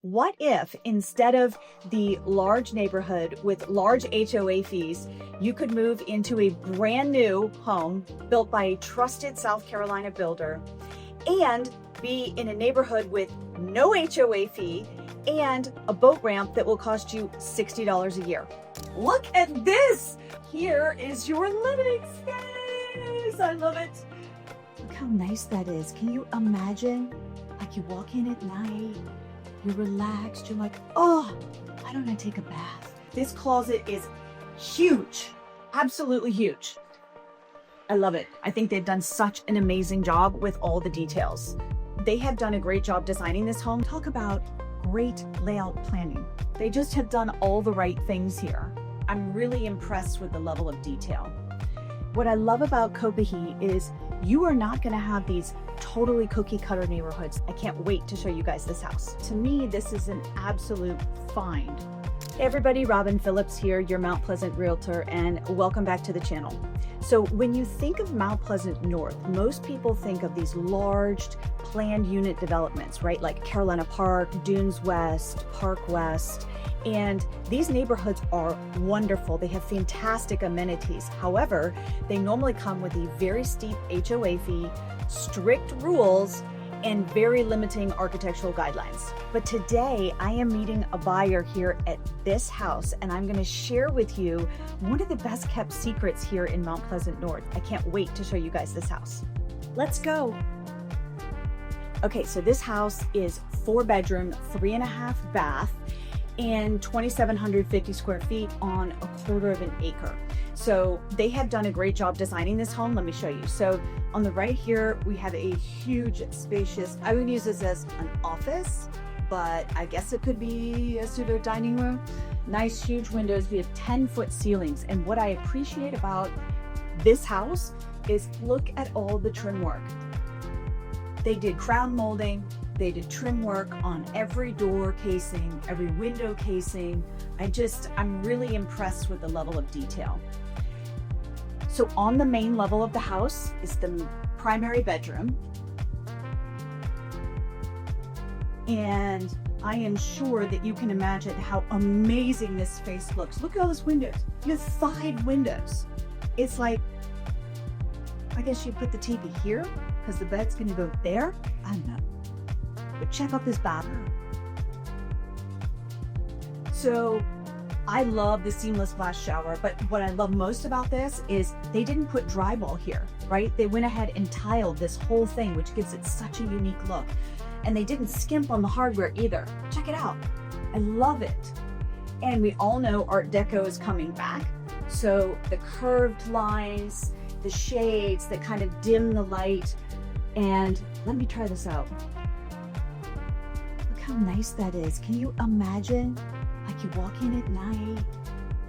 What if instead of the large neighborhood with large HOA fees, you could move into a brand new home built by a trusted South Carolina builder and be in a neighborhood with no HOA fee and a boat ramp that will cost you $60 a year? Look at this! Here is your living space! I love it. Look how nice that is. Can you imagine? Like you walk in at night, you're relaxed, you're like, oh, why don't I take a bath? This closet is huge, absolutely huge. I love it. I think they've done such an amazing job with all the details. They have done a great job designing this home. Talk about great layout planning. They just have done all the right things here. I'm really impressed with the level of detail. What I love about Copahhee is you are not going to have these totally cookie cutter neighborhoods. I can't wait to show you guys this house. To me, this is an absolute find. Hey everybody, Robin Phillips here, your Mount Pleasant realtor, and welcome back to the channel. So when you think of Mount Pleasant North, most people think of these large planned unit developments, right? Like Carolina Park, Dunes West, Park West. And these neighborhoods are wonderful. They have fantastic amenities. However, they normally come with a very steep HOA fee, strict rules, and very limiting architectural guidelines. But today I am meeting a buyer here at this house, and I'm going to share with you one of the best kept secrets here in Mount Pleasant North. I can't wait to show you guys this house. Let's go. Okay, so this house is 4-bedroom, 3.5 bath, and 2,750 square feet on a quarter of an acre. So they have done a great job designing this home. Let me show you. So on the right here, we have a huge, spacious, I would use this as an office, but I guess it could be a pseudo dining room. Nice, huge windows. We have 10-foot ceilings. And what I appreciate about this house is look at all the trim work. They did crown molding. They did trim work on every door casing, every window casing. I'm really impressed with the level of detail. So on the main level of the house is the primary bedroom. And I am sure that you can imagine how amazing this space looks. Look at all those windows. You have 5 windows. It's like, I guess you put the TV here because the bed's gonna go there. I don't know. But check out this bathroom. So I love the seamless glass shower, but what I love most about this is they didn't put drywall here, right? They went ahead and tiled this whole thing, which gives it such a unique look. And they didn't skimp on the hardware either. Check it out. I love it. And we all know Art Deco is coming back. So the curved lines, the shades that kind of dim the light. And let me try this out. How nice that is. Can you imagine? Like you walk in at night,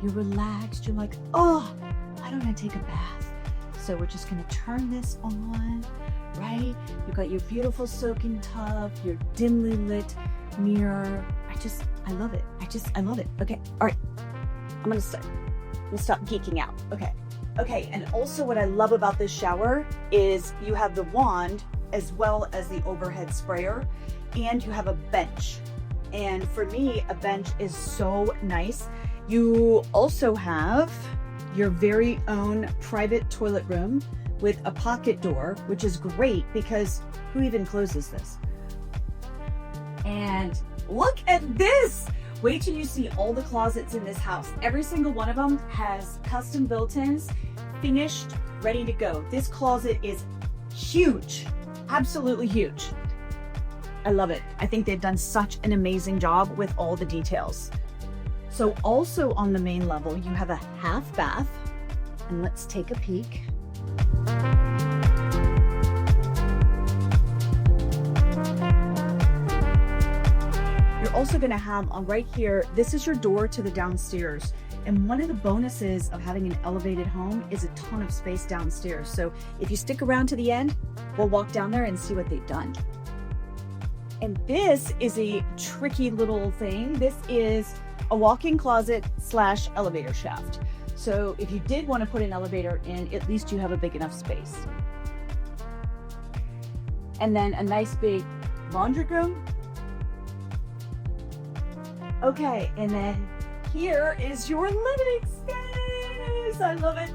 you're relaxed, you're like, oh, why don't I take a bath? So we're just gonna turn this on, right? You've got your beautiful soaking tub, your dimly lit mirror. I love it. I love it. Okay, all right. I'm gonna stop geeking out. Okay, and also what I love about this shower is you have the wand as well as the overhead sprayer. And you have a bench. And for me, a bench is so nice. You also have your very own private toilet room with a pocket door, which is great because who even closes this? And look at this. Wait till you see all the closets in this house. Every single one of them has custom built-ins, finished, ready to go. This closet is huge, absolutely huge. I love it. I think they've done such an amazing job with all the details. So also on the main level, you have a half bath, and let's take a peek. You're also gonna have right here, this is your door to the downstairs. And one of the bonuses of having an elevated home is a ton of space downstairs. So if you stick around to the end, we'll walk down there and see what they've done. And this is a tricky little thing. This is a walk-in closet / elevator shaft. So if you did want to put an elevator in, at least you have a big enough space. And then a nice big laundry room Okay, and then here is your living space. I love it.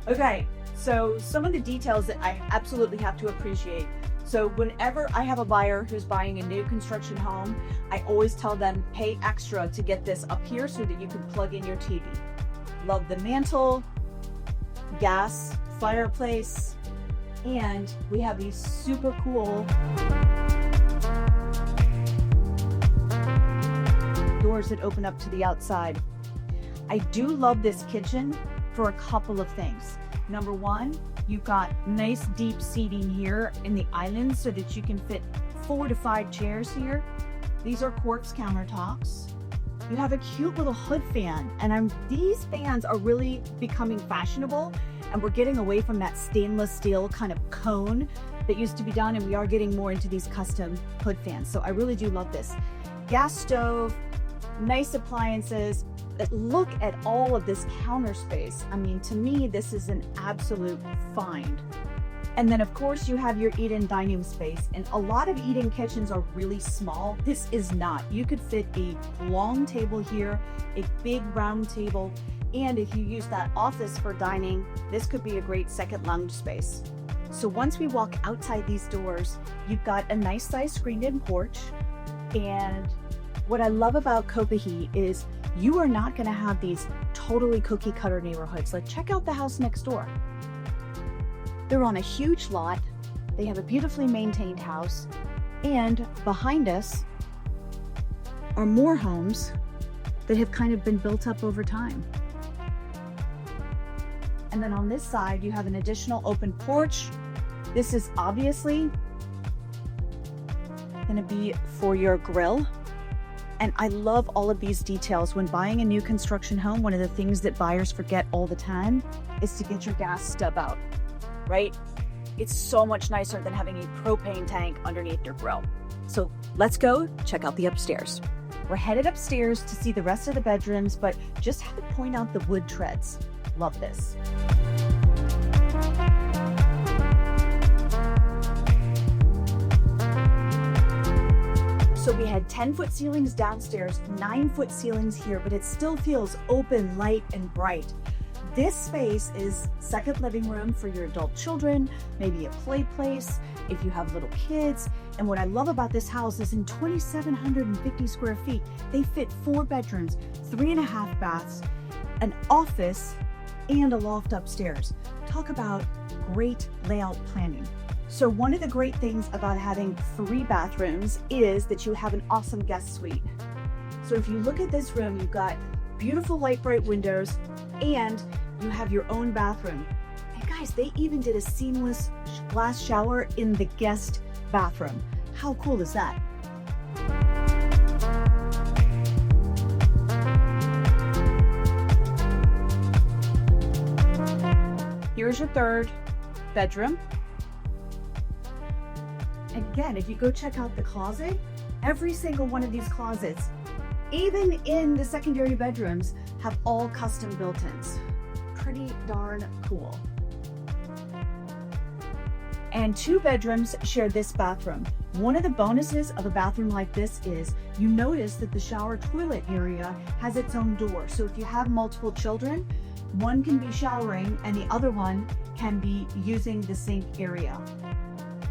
Okay, so some of the details that I absolutely have to appreciate. So whenever I have a buyer who's buying a new construction home, I always tell them pay extra to get this up here so that you can plug in your TV. Love the mantle, gas, fireplace, and we have these super cool doors that open up to the outside. I do love this kitchen for a couple of things. Number one, you've got nice deep seating here in the island so that you can fit 4 to 5 chairs here. These are quartz countertops. You have a cute little hood fan, and these fans are really becoming fashionable, and we're getting away from that stainless steel kind of cone that used to be done, and we are getting more into these custom hood fans. So I really do love this. Gas stove, nice appliances. Look at all of this counter space. I mean, to me, this is an absolute find. And then of course you have your eat-in dining space, and a lot of eat-in kitchens are really small. This is not. You could fit a long table here, a big round table, and if you use that office for dining, this could be a great second lounge space. So once we walk outside these doors, you've got a nice size screened-in porch. And what I love about Copahhee is you are not going to have these totally cookie cutter neighborhoods. Like, check out the house next door. They're on a huge lot. They have a beautifully maintained house. And behind us are more homes that have kind of been built up over time. And then on this side, you have an additional open porch. This is obviously going to be for your grill. And I love all of these details. When buying a new construction home, one of the things that buyers forget all the time is to get your gas stub out, right? It's so much nicer than having a propane tank underneath your grill. So let's go check out the upstairs. We're headed upstairs to see the rest of the bedrooms, but just have to point out the wood treads. Love this. So we had 10-foot ceilings downstairs, 9-foot ceilings here, but it still feels open, light, and bright. This space is second living room for your adult children, maybe a play place, if you have little kids. And what I love about this house is in 2,750 square feet, they fit 4 bedrooms, 3.5 baths, an office, and a loft upstairs. Talk about great layout planning. So one of the great things about having 3 bathrooms is that you have an awesome guest suite. So if you look at this room, you've got beautiful light bright windows, and you have your own bathroom. And guys, they even did a seamless glass shower in the guest bathroom. How cool is that? Here's your 3rd bedroom. And again, if you go check out the closet, every single one of these closets, even in the secondary bedrooms, have all custom built-ins. Pretty darn cool. And 2 bedrooms share this bathroom. One of the bonuses of a bathroom like this is you notice that the shower toilet area has its own door. So if you have multiple children, one can be showering and the other one can be using the sink area.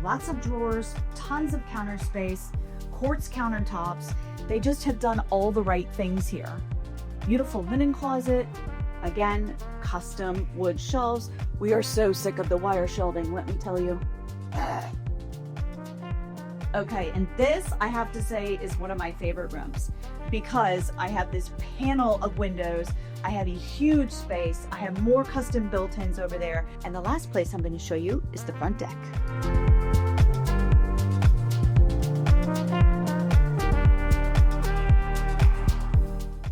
Lots of drawers, tons of counter space, quartz countertops. They just have done all the right things here. Beautiful linen closet. Again, custom wood shelves. We are so sick of the wire shelving, let me tell you. Okay, and this, I have to say, is one of my favorite rooms because I have this panel of windows. I have a huge space. I have more custom built-ins over there. And the last place I'm going to show you is the front deck.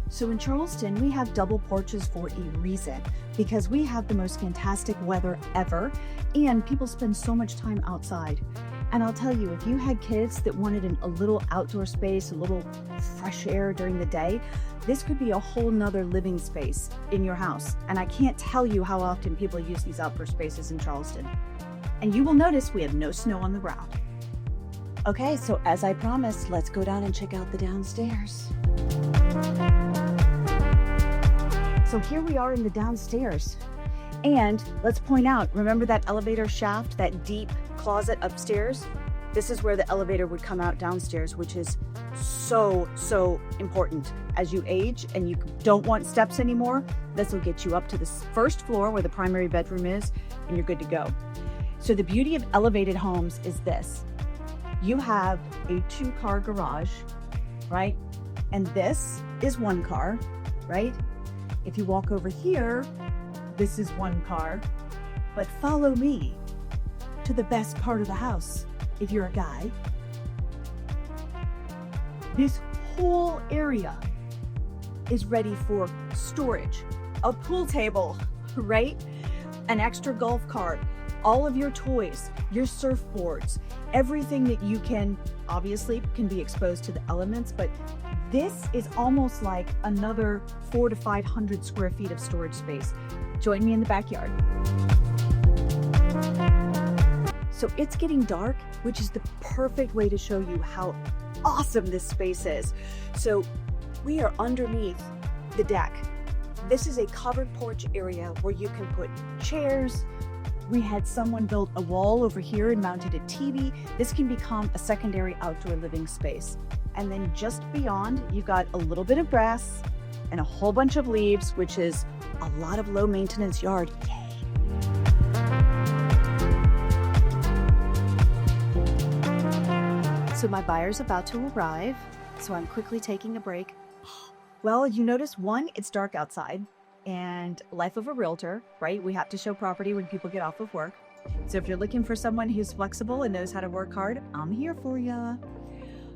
So in Charleston, we have double porches for a reason, because we have the most fantastic weather ever, and people spend so much time outside. And I'll tell you, if you had kids that wanted a little outdoor space, a little fresh air during the day, this could be a whole nother living space in your house. And I can't tell you how often people use these outdoor spaces in Charleston. And you will notice we have no snow on the ground. Okay, so as I promised, let's go down and check out the downstairs. So here we are in the downstairs. And let's point out, remember that elevator shaft, that deep closet upstairs? This is where the elevator would come out downstairs, which is so important. As you age and you don't want steps anymore, this will get you up to the first floor where the primary bedroom is, and you're good to go. So the beauty of elevated homes is this. You have a 2-car garage, right? And this is 1 car, right? If you walk over here, this is 1 car, but follow me to the best part of the house. If you're a guy, this whole area is ready for storage, a pool table, right? An extra golf cart, all of your toys, your surfboards, everything that you can, obviously can be exposed to the elements, but this is almost like another 400 to 500 square feet of storage space. Join me in the backyard. So it's getting dark, which is the perfect way to show you how awesome this space is. So we are underneath the deck. This is a covered porch area where you can put chairs. We had someone build a wall over here and mounted a TV. This can become a secondary outdoor living space. And then just beyond, you've got a little bit of grass and a whole bunch of leaves, which is a lot of low maintenance yard. Yay. So my buyer's about to arrive, so I'm quickly taking a break. Well, you notice, one, it's dark outside, and life of a realtor, right? We have to show property when people get off of work. So if you're looking for someone who's flexible and knows how to work hard, I'm here for ya.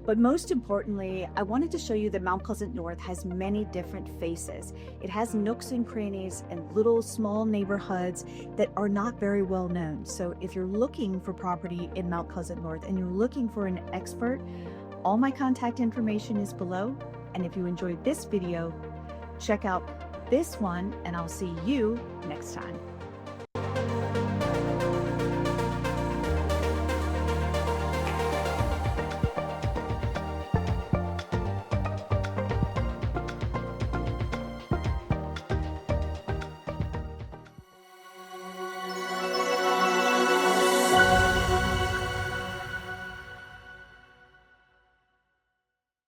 But most importantly, I wanted to show you that Mount Pleasant North has many different faces. It has nooks and crannies and little small neighborhoods that are not very well known. So if you're looking for property in Mount Pleasant North and you're looking for an expert, all my contact information is below. And if you enjoyed this video, check out this one, and I'll see you next time.